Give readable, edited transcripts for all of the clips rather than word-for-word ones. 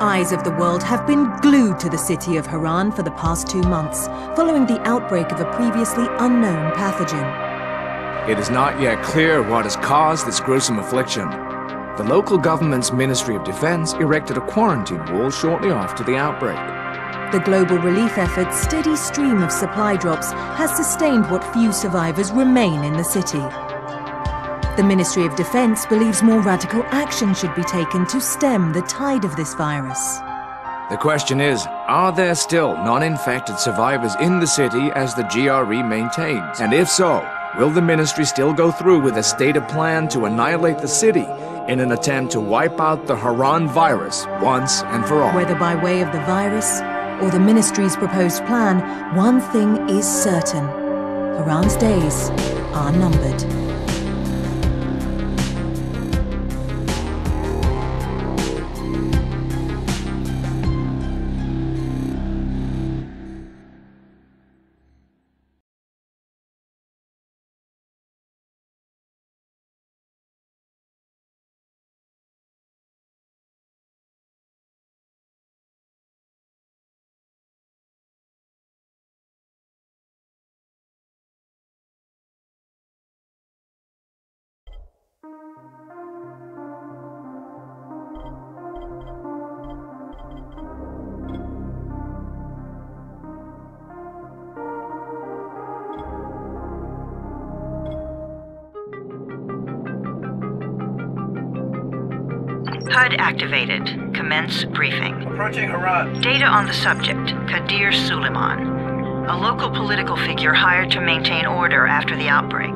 eyes of the world have been glued to the city of Haran for the past 2 months, following the outbreak of a previously unknown pathogen. It is not yet clear what has caused this gruesome affliction. The local government's Ministry of Defense erected a quarantine wall shortly after the outbreak. The global relief effort's steady stream of supply drops has sustained what few survivors remain in the city. The Ministry of Defense believes more radical action should be taken to stem the tide of this virus. The question is, are there still non-infected survivors in the city as the GRE maintains? And if so, will the ministry still go through with a stated plan to annihilate the city in an attempt to wipe out the Haran virus once and for all? Whether by way of the virus or the ministry's proposed plan, one thing is certain: Haran's days are numbered. HUD activated. Commence briefing. Approaching Haran. Data on the subject, Kadir Suleiman, a local political figure hired to maintain order after the outbreak.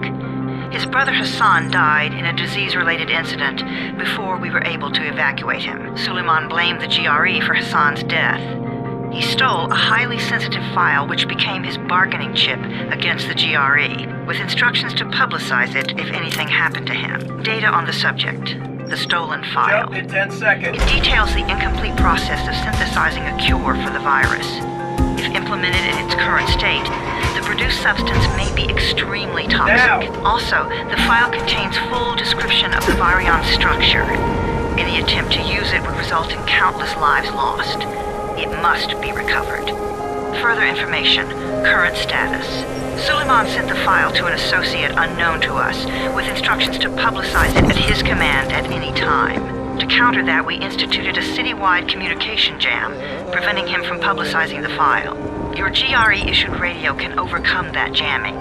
His brother Hassan died in a disease-related incident before we were able to evacuate him. Suleiman blamed the GRE for Hassan's death. He stole a highly sensitive file which became his bargaining chip against the GRE, with instructions to publicize it if anything happened to him. Data on the subject. The stolen file. Jump in 10 seconds. It details the incomplete process of synthesizing a cure for the virus. If implemented in its current state, the produced substance may be extremely toxic. Now. Also, the file contains full description of the virion's structure. Any attempt to use it would result in countless lives lost. It must be recovered. Further information, current status. Suleiman sent the file to an associate unknown to us, with instructions to publicize it at his command at any time. To counter that, we instituted a citywide communication jam, preventing him from publicizing the file. Your GRE-issued radio can overcome that jamming.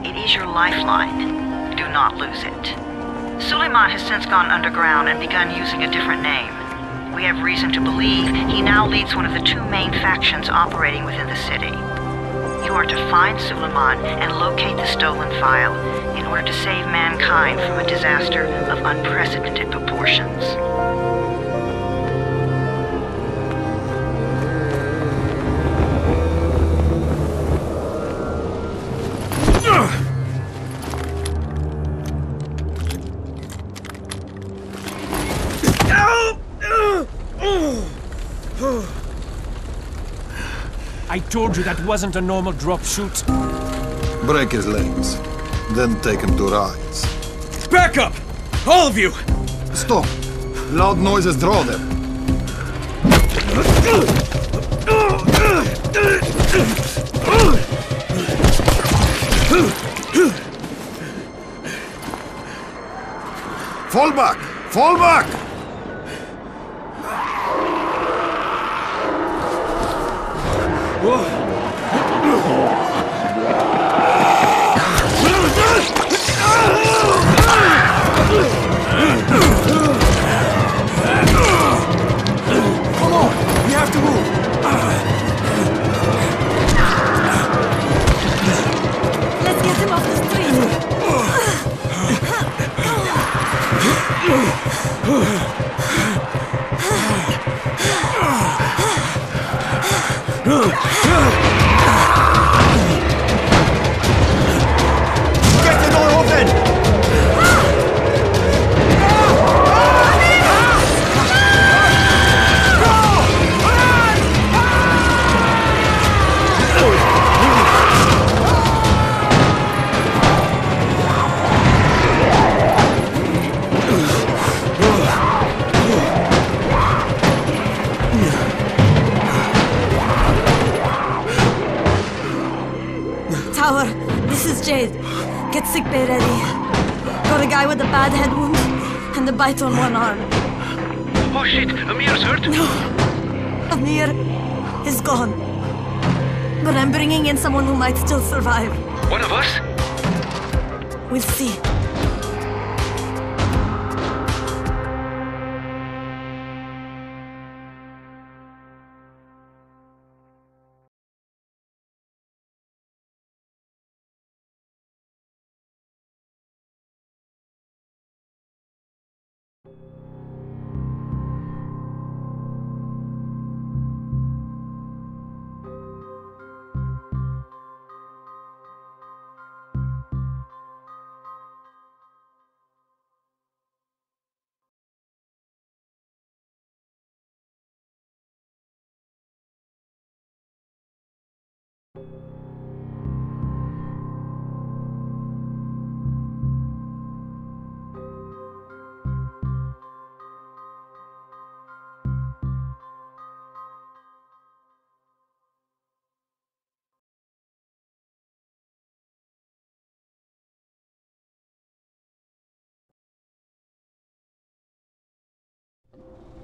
It is your lifeline. Do not lose it. Suleiman has since gone underground and begun using a different name. We have reason to believe he now leads one of the 2 main factions operating within the city. You are to find Suleiman and locate the stolen file in order to save mankind from a disaster of unprecedented proportions. I told you that wasn't a normal drop shoot. Break his legs, then take him to rides. Back up! All of you! Stop! Loud noises draw them. Fall back! Fall back! Come on! We have to move! Let's get him off the street! Get the door open! Tower, this is Jade. Get sickbay ready. Got a guy with a bad head wound and a bite on one arm. Oh shit, Amir's hurt? No, Amir is gone. But I'm bringing in someone who might still survive. One of us? We'll see.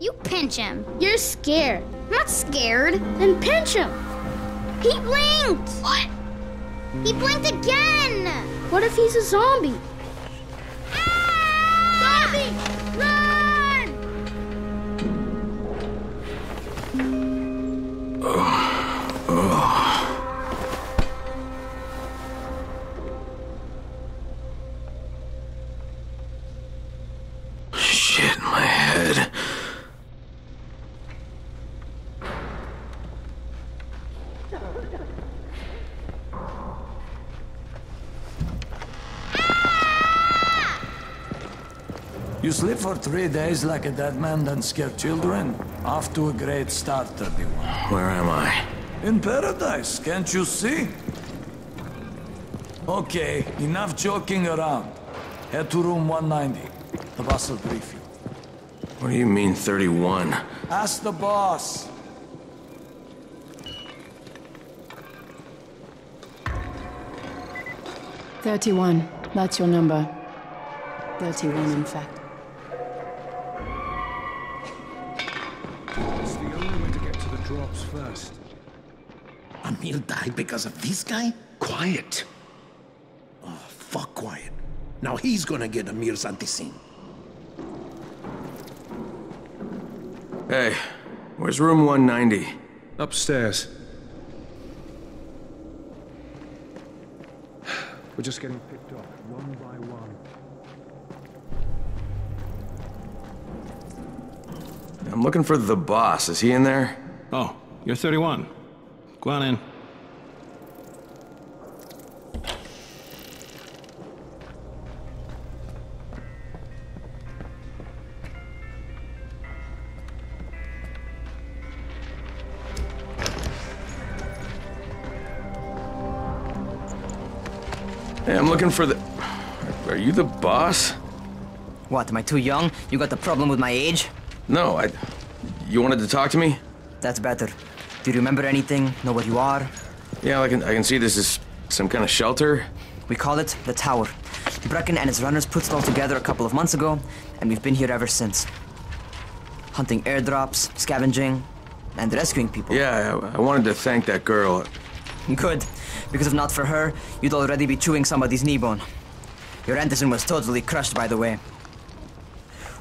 You pinch him. You're scared. I'm not scared. Then pinch him. He blinked! What? He blinked again! What if he's a zombie? Ah! Zombie! Run! Shit, my head. You sleep for 3 days like a dead man, then scare children? Off to a great start, 31. Where am I? In paradise, can't you see? Okay, enough joking around. Head to room 190. The boss will brief you. What do you mean, 31? Ask the boss. "31. That's your number. 31, in fact. It's the only way to get to the drops first. Amir died because of this guy? Quiet. Oh, fuck quiet. Now he's gonna get Amir's anti-scene. Hey, where's room 190? Upstairs. We're just getting picked off, one by one. I'm looking for the boss. Is he in there? Oh, you're 31. Go on in. Hey, I'm looking for the... Are you the boss? What, am I too young? You got the problem with my age? No, You wanted to talk to me? That's better. Do you remember anything? Know where you are? Yeah, I can see this is some kind of shelter. We call it the Tower. Brecken and his runners put it all together a couple of months ago, and we've been here ever since. Hunting airdrops, scavenging, and rescuing people. Yeah, I wanted to thank that girl. Good, because if not for her, you'd already be chewing somebody's knee bone. Your antizen was totally crushed, by the way.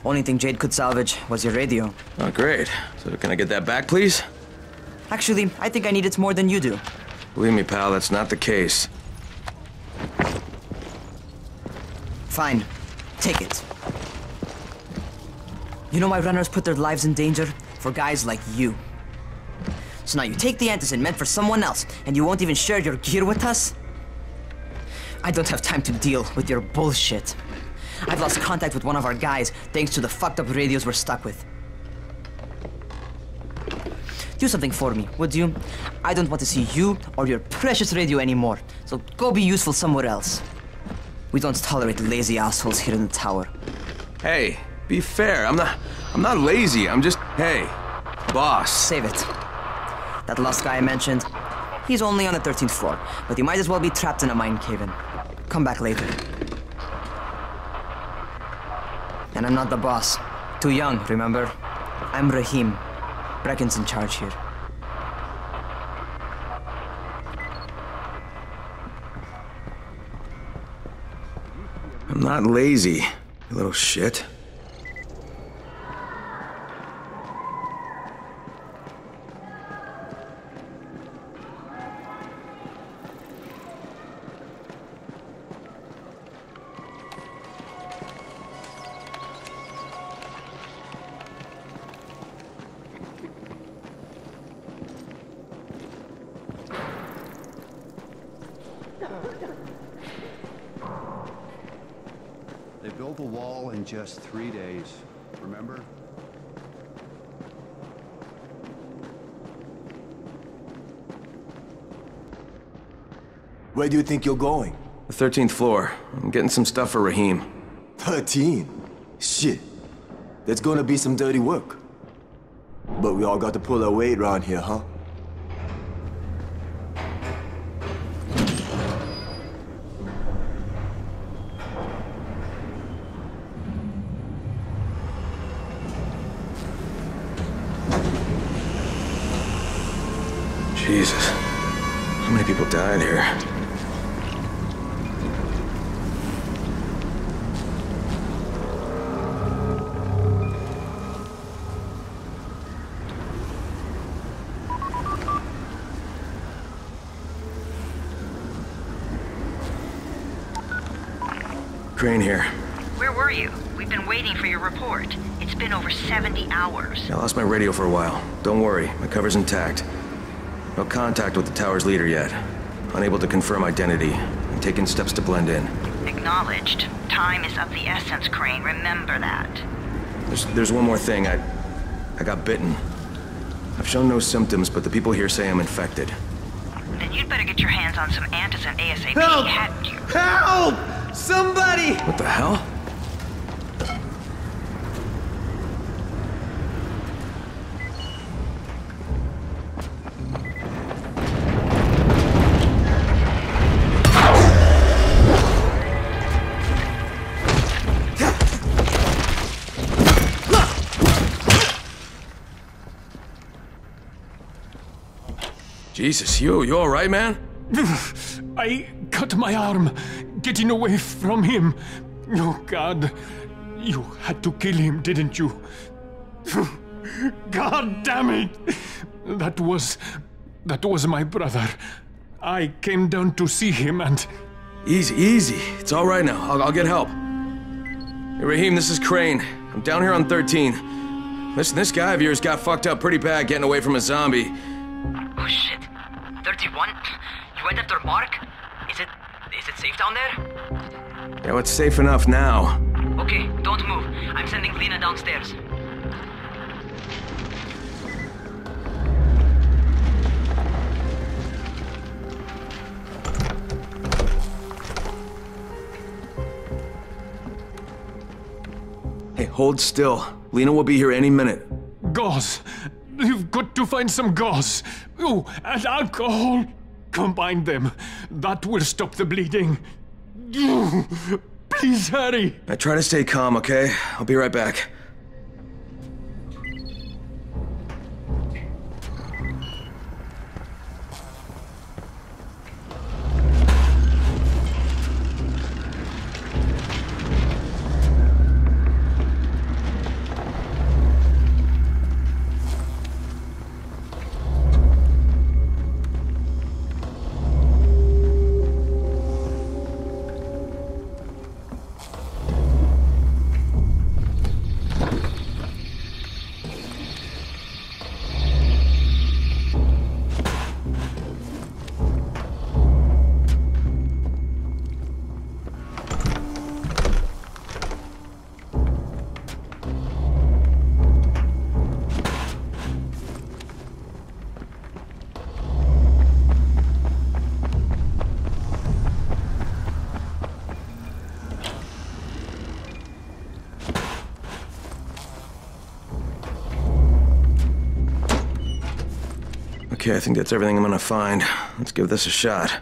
Only thing Jade could salvage was your radio. Oh, great. So can I get that back, please? Actually, I think I need it more than you do. Believe me, pal, that's not the case. Fine. Take it. You know why runners put their lives in danger? For guys like you. So now you take the antizen meant for someone else, and you won't even share your gear with us? I don't have time to deal with your bullshit. I've lost contact with one of our guys thanks to the fucked up radios we're stuck with. Do something for me, would you? I don't want to see you or your precious radio anymore, so go be useful somewhere else. We don't tolerate lazy assholes here in the tower. Hey, be fair. I'm not lazy. I'm just... Hey, boss. Save it. That last guy I mentioned, He's only on the 13th floor, but he might as well be trapped in a mine cave-in. Come back later. And I'm not the boss. Too young, remember? I'm Rahim. Brecken's in charge here. I'm not lazy, you little shit. They built the wall in just 3 days, remember? Where do you think you're going? The 13th floor. I'm getting some stuff for Rahim. 13? Shit. There's gonna be some dirty work. But we all got to pull our weight around here, huh? Jesus. How many people died here? Crane here. Where were you? We've been waiting for your report. It's been over 70 hours. I lost my radio for a while. Don't worry, my cover's intact. No contact with the tower's leader yet. Unable to confirm identity. I'm taking steps to blend in. Acknowledged. Time is of the essence, Crane. Remember that. There's one more thing. I got bitten. I've shown no symptoms, but the people here say I'm infected. Then you'd better get your hands on some antizin ASAP, Help! hadn't you? Help! Somebody! What the hell? Jesus, you all right, man? I cut my arm, getting away from him. Oh, God. You had to kill him, didn't you? God damn it! That was my brother. I came down to see him and... Easy. It's all right now. I'll get help. Hey, Rahim, this is Crane. I'm down here on 13. Listen, this guy of yours got fucked up pretty bad getting away from a zombie. Oh shit. 31? You went after Mark? Is it safe down there? Yeah, well, it's safe enough now. Okay, don't move. I'm sending Lena downstairs. Hey, hold still. Lena will be here any minute. Gauze. You've got to find some gauze. Oh, and alcohol. Combine them. That will stop the bleeding. Please hurry. I try to stay calm, okay? I'll be right back. Okay, I think that's everything I'm gonna find. Let's give this a shot.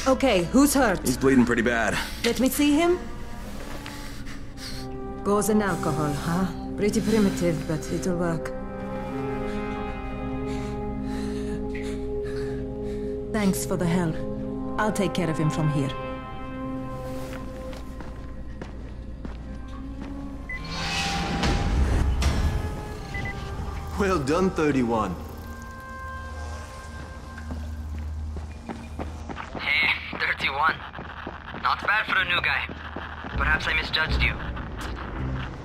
Okay, who's hurt? He's bleeding pretty bad. Let me see him. Gauze and alcohol, huh? Pretty primitive, but it'll work. Thanks for the help. I'll take care of him from here. Well done, 31. Hey, 31. Not bad for a new guy. Perhaps I misjudged you.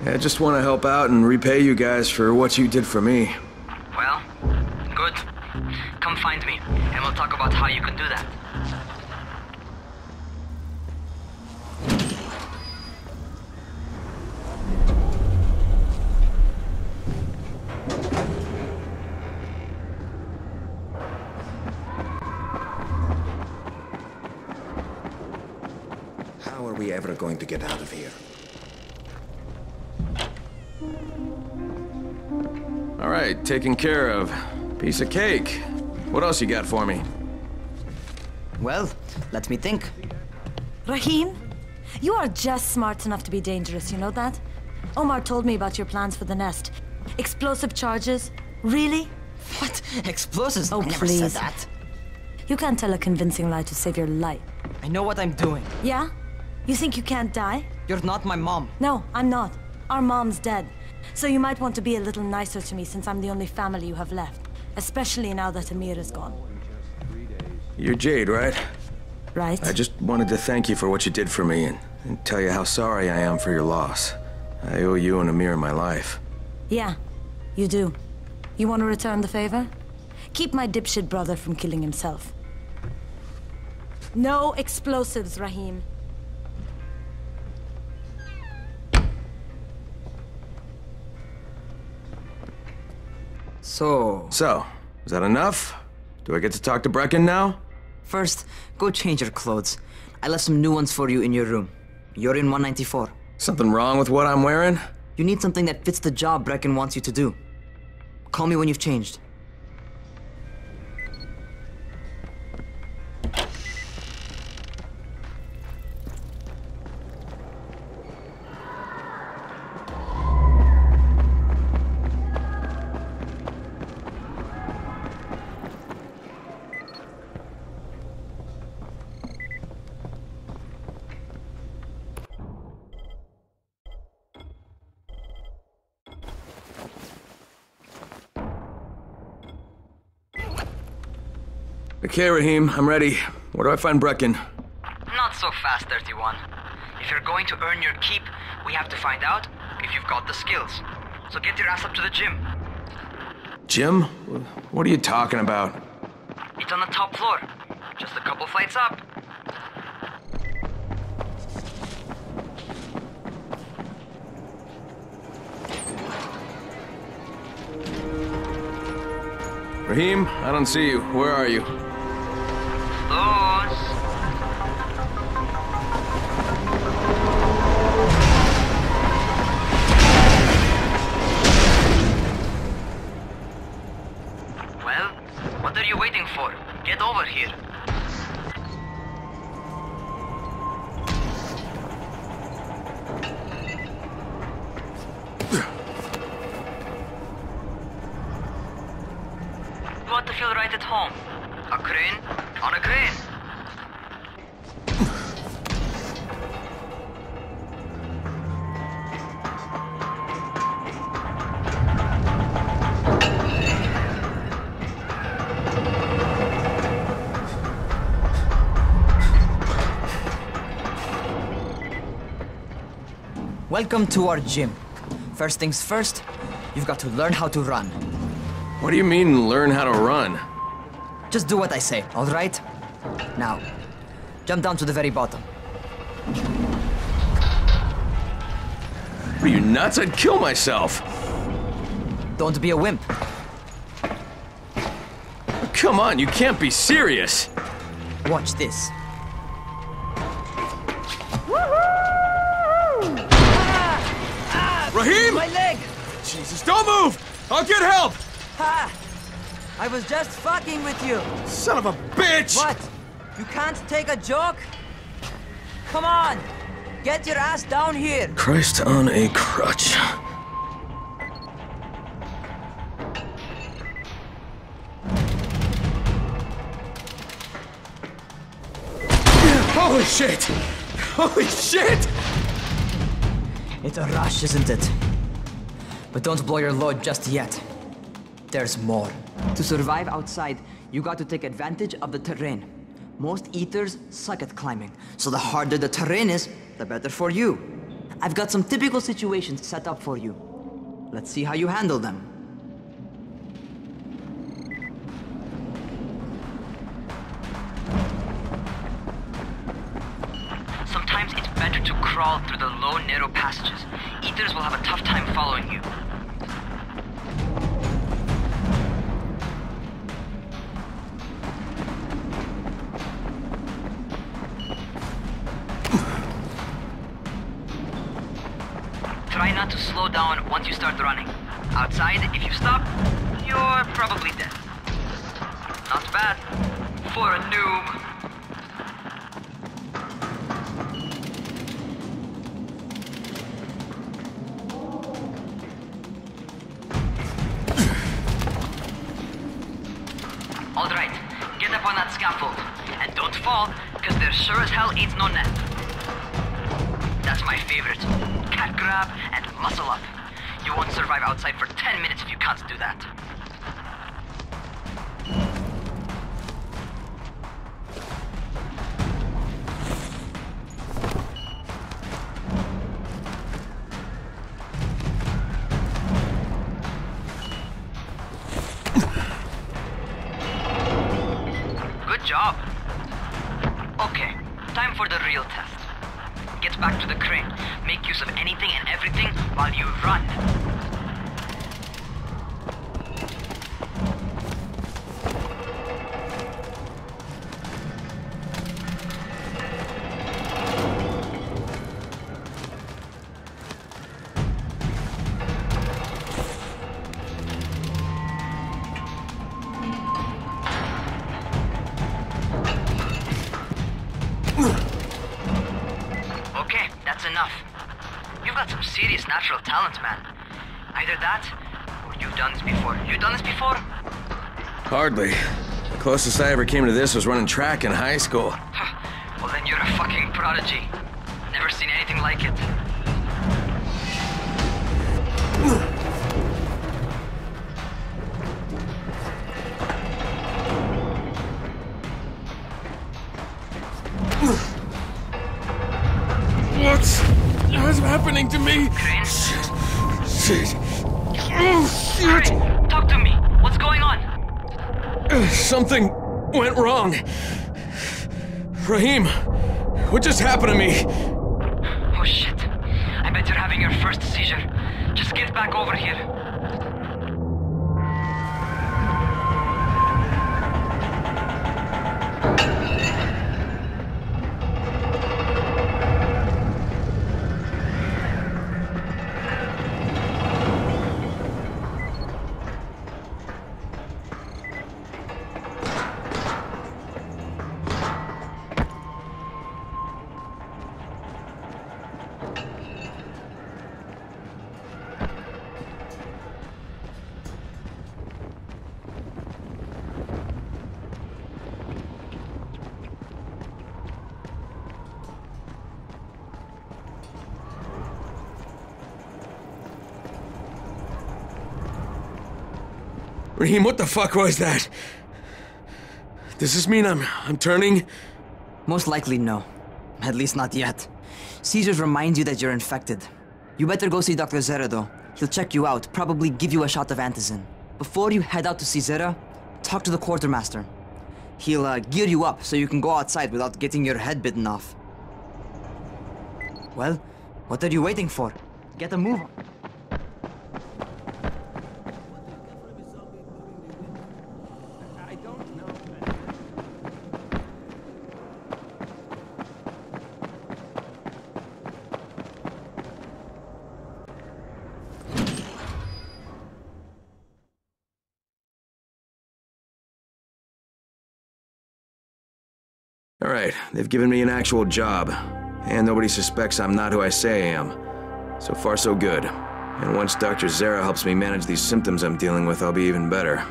Yeah, I just want to help out and repay you guys for what you did for me. Well, good. Come find me, and we'll talk about how you can do that. How are we ever going to get out of here? All right, taken care of. Piece of cake. What else you got for me? Well, let me think. Rahim, you are just smart enough to be dangerous, you know that? Omar told me about your plans for the nest. Explosive charges? Really? What? Explosives? Oh, I never please. said that. You can't tell a convincing lie to save your life. I know what I'm doing. Yeah? You think you can't die? You're not my mom. No, I'm not. Our mom's dead. So you might want to be a little nicer to me since I'm the only family you have left. Especially now that Amir is gone. You're Jade, right? Right. I just wanted to thank you for what you did for me and tell you how sorry I am for your loss. I owe you and Amir my life. Yeah, you do. You want to return the favor? Keep my dipshit brother from killing himself. No explosives, Rahim. So, is that enough? Do I get to talk to Brecken now? First, go change your clothes. I left some new ones for you in your room. You're in 194. Something wrong with what I'm wearing? You need something that fits the job Brecken wants you to do. Call me when you've changed. Okay, Rahim, I'm ready. Where do I find Brecken? Not so fast, 31. If you're going to earn your keep, we have to find out if you've got the skills. So get your ass up to the gym. Jim? What are you talking about? It's on the top floor. Just a couple flights up. Rahim, I don't see you. Where are you? Those. Well, what are you waiting for? Get over here. You want to feel right at home. A crane on a crane. Welcome to our gym. First things first, you've got to learn how to run. What do you mean, learn how to run? Just do what I say, all right? Now, jump down to the very bottom. Are you nuts? I'd kill myself. Don't be a wimp. Come on, you can't be serious. Watch this. Raheem! My leg! Jesus, don't move! I'll get help! Ha! I was just fucking with you. Son of a bitch! What? You can't take a joke? Come on! Get your ass down here! Christ on a crutch. Holy shit! Holy shit! It's a rush, isn't it? But don't blow your load just yet. There's more. To survive outside, you got to take advantage of the terrain. Most eaters suck at climbing, so the harder the terrain is, the better for you. I've got some typical situations set up for you. Let's see how you handle them. Sometimes it's better to crawl through the low, narrow passages. Eaters will have a tough time following you. Try not to slow down once you start running. Outside, if you stop, you're probably dead. Not bad for a noob. Alright, get up on that scaffold. And don't fall, because there sure as hell ain't no net. That's my favorite. Cat grab and muscle up. You won't survive outside for 10 minutes if you can't do that. Good job. Okay, time for the real test. Get back to the crane. Make use of anything and everything while you run. Okay, that's enough. You've got some serious natural talent, man. Either that, or you've done this before. You done this before? Hardly. The closest I ever came to this was running track in high school. Well, then you're a fucking prodigy. Never seen anything like it. What's happening to me? Crane? Shit. Oh, shit. Crane, talk to me. What's going on? Something went wrong. Raheem, what just happened to me? Oh shit. I bet you're having your first seizure. Just get back over here. Raheem, what the fuck was that? Does this mean I'm turning? Most likely no. At least not yet. Seizures remind you that you're infected. You better go see Dr. Zera though. He'll check you out, probably give you a shot of antizin. Before you head out to see Zera, talk to the quartermaster. He'll gear you up so you can go outside without getting your head bitten off. Well, what are you waiting for? Get a move on. Alright, they've given me an actual job. And nobody suspects I'm not who I say I am. So far, so good. And once Dr. Zera helps me manage these symptoms I'm dealing with, I'll be even better.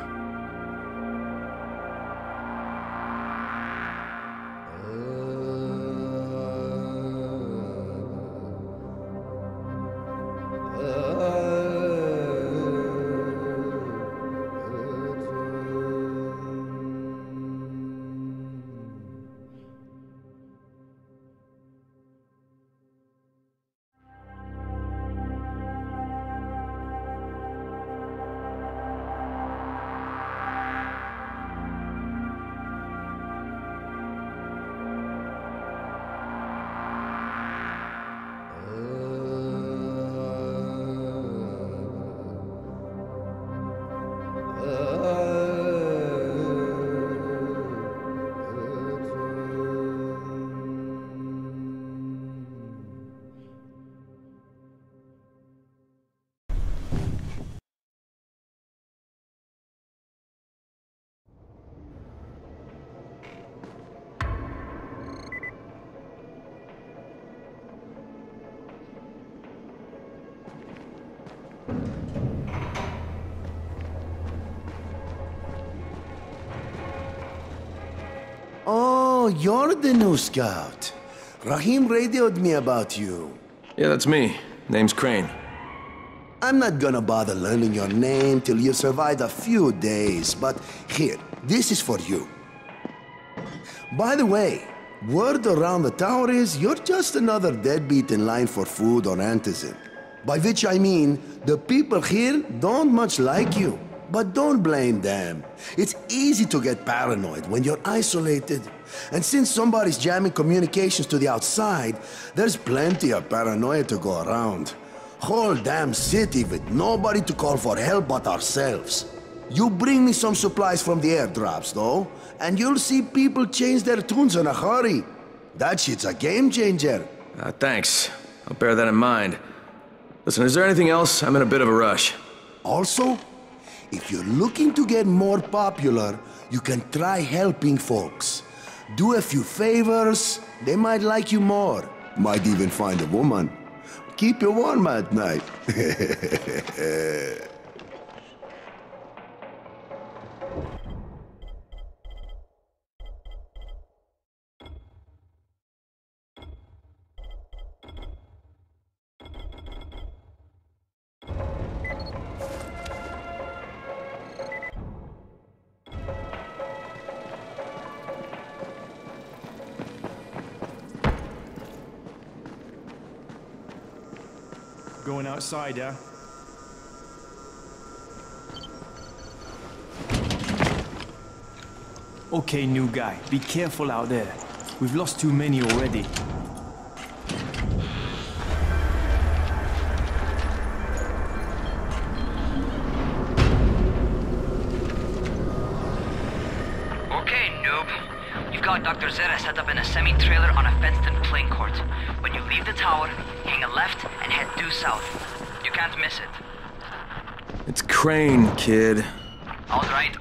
Oh, you're the new scout. Rahim radioed me about you. Yeah, that's me. Name's Crane. I'm not gonna bother learning your name till you survived a few days, but here, this is for you. By the way, word around the tower is you're just another deadbeat in line for food or antizin. By which I mean, the people here don't much like you. But don't blame them. It's easy to get paranoid when you're isolated. And since somebody's jamming communications to the outside, there's plenty of paranoia to go around. Whole damn city with nobody to call for help but ourselves. You bring me some supplies from the airdrops, though, and you'll see people change their tunes in a hurry. That shit's a game changer. Thanks. I'll bear that in mind. Listen, is there anything else? I'm in a bit of a rush. Also, if you're looking to get more popular, you can try helping folks. Do a few favors, they might like you more. Might even find a woman. Keep you warm at night. Going outside, yeah? Okay, new guy, be careful out there. We've lost too many already. Okay, noob. You've got Dr. Zera set up in a semi-trailer on a fenced-in playing court. When you leave the tower, hang a left and head due south. You can't miss it. It's Crane, kid. All right,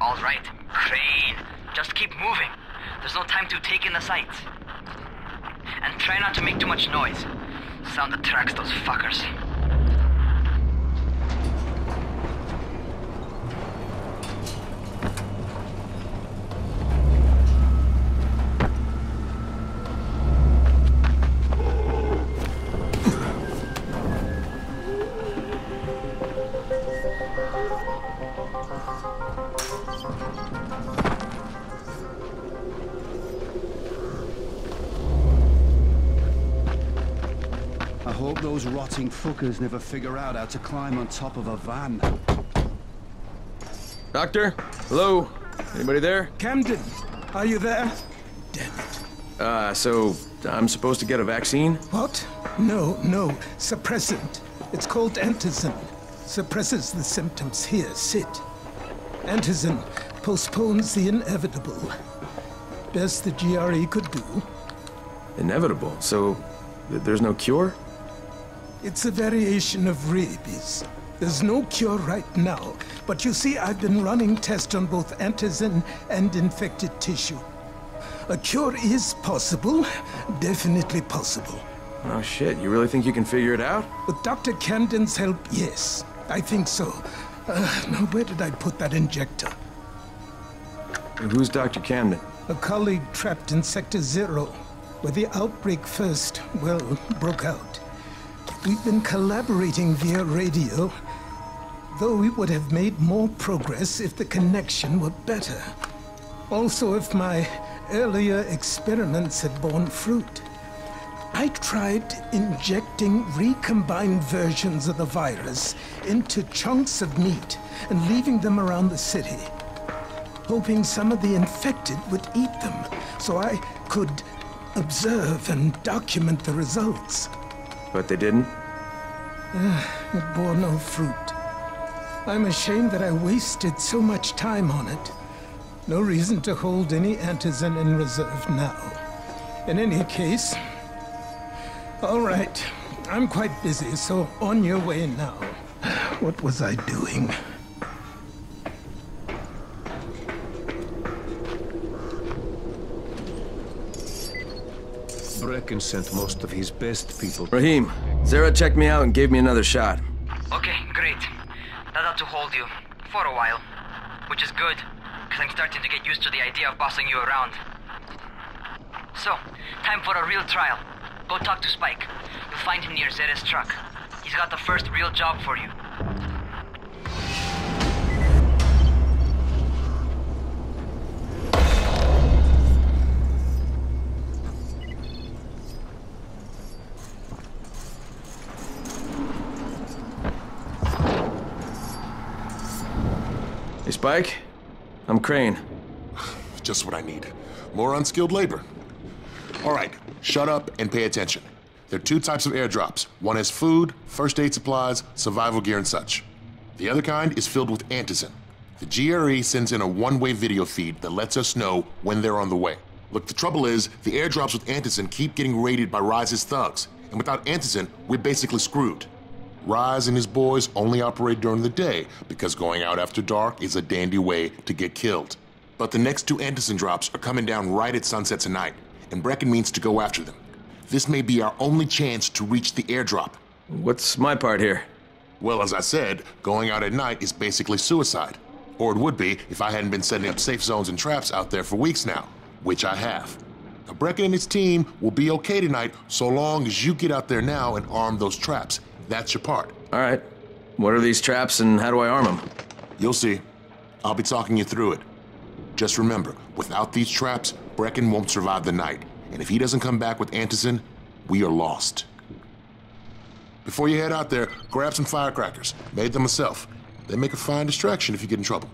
Crane. Just keep moving. There's no time to take in the sights. And try not to make too much noise. Sound attracts those fuckers. I hope those rotting fuckers never figure out how to climb on top of a van. Doctor? Hello? Anybody there? Camden, Are you there? So I'm supposed to get a vaccine? What? No. Suppressant. It's called antizin. Suppresses the symptoms. Here, sit. Antizin postpones the inevitable. Best the GRE could do. Inevitable? So there's no cure? It's a variation of rabies. There's no cure right now, but you see, I've been running tests on both antizin and infected tissue. A cure is possible, definitely possible. Oh shit, you really think you can figure it out? With Dr. Camden's help, yes. I think so. Now where did I put that injector? And who's Dr. Camden? A colleague trapped in Sector 0, where the outbreak first, broke out. We've been collaborating via radio, though we would have made more progress if the connection were better. Also, if my earlier experiments had borne fruit. I tried injecting recombined versions of the virus into chunks of meat and leaving them around the city, hoping some of the infected would eat them so I could observe and document the results. But they didn't? It bore no fruit. I'm ashamed that I wasted so much time on it. No reason to hold any antizin in reserve now. In any case, all right, I'm quite busy, so on your way now. What was I doing? Brecken sent most of his best people. Rahim, Zara checked me out and gave me another shot. Okay, great. That ought to hold you. For a while. Which is good, because I'm starting to get used to the idea of bossing you around. So, time for a real trial. Go talk to Spike. You'll find him near Zera's truck. He's got the first real job for you. Hey, Spike. I'm Crane. Just what I need. More unskilled labor. All right, shut up and pay attention. There are two types of airdrops. One is food, first aid supplies, survival gear, and such. The other kind is filled with antizin. The GRE sends in a one-way video feed that lets us know when they're on the way. Look, the trouble is, the airdrops with antizin keep getting raided by Rise's thugs, and without antizin, we're basically screwed. Rise and his boys only operate during the day because going out after dark is a dandy way to get killed. But the next two antizin drops are coming down right at sunset tonight, and Brecken means to go after them. This may be our only chance to reach the airdrop. What's my part here? Well, as I said, going out at night is basically suicide. Or it would be if I hadn't been setting up safe zones and traps out there for weeks now, which I have. Now, Brecken and his team will be okay tonight so long as you get out there now and arm those traps. That's your part. All right. What are these traps and how do I arm them? You'll see. I'll be talking you through it. Just remember, without these traps, Brecken won't survive the night. And if he doesn't come back with antizin, we are lost. Before you head out there, grab some firecrackers. Made them myself. They make a fine distraction if you get in trouble.